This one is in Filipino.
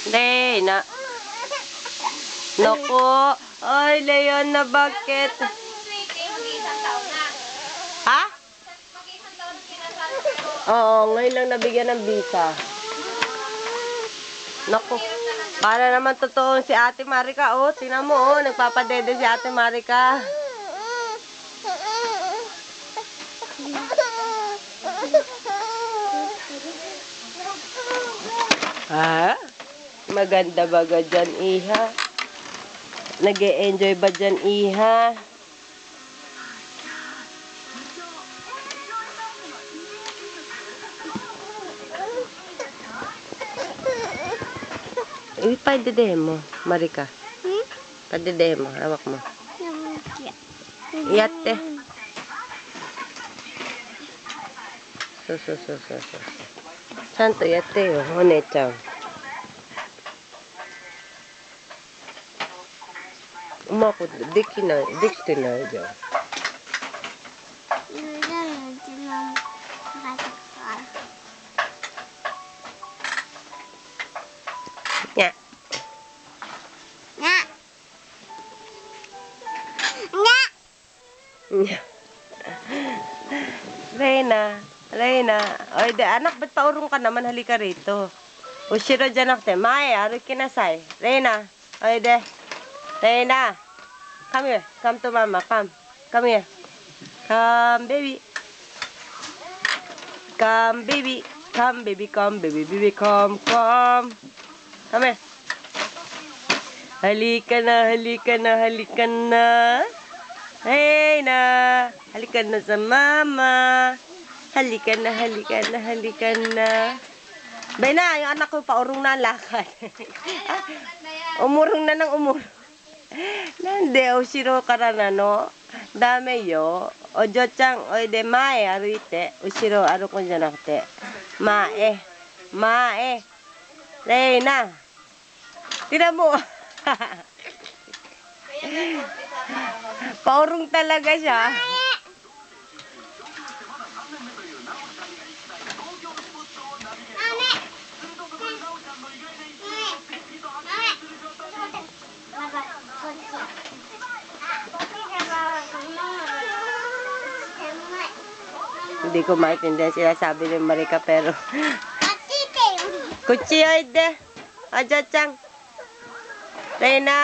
Reyna. Naku. Ay, Leon na bakit? Ha? Oo, ngayon lang nabigyan ng visa. Naku. Para naman totoo si Ate Marika. Oh, tingnan mo, oh. Nagpapadede si Ate Marika. Ha? Maganda ba ga dyan, iha? Nag-e-enjoy ba dyan, iha? Padede mo, Marika. Padede mo, hawak mo. Yate. So. Santo yate yo, one-chan. Umako, dekite naiじゃん。Nya. Nya. Reyna. Oy, de anak, ba't paurong ka naman? Halika rito. Ushiro janakute, mae, aruki nasai. Reyna. Oy, de. Reyna. Come here. Come to mama. Come here. Come, baby. Come, baby. Come, baby. Come. Come here. Halika na. Hey na. Halika na sa mama. Halika na. Bay na, yung anak ko paurong na ang lakad. Umurong na ng umurong. Nande, ushiro kara na no. Dame yo. Ojo-chan, oide, mae, aruite. Ushiro, arukon janakute. Mae. Reyna. Tira mo. Paurong talaga siya. Hindi ko maintindihan sila sabi ni Marika pero Kuchi oide. Aja-chan. Reyna.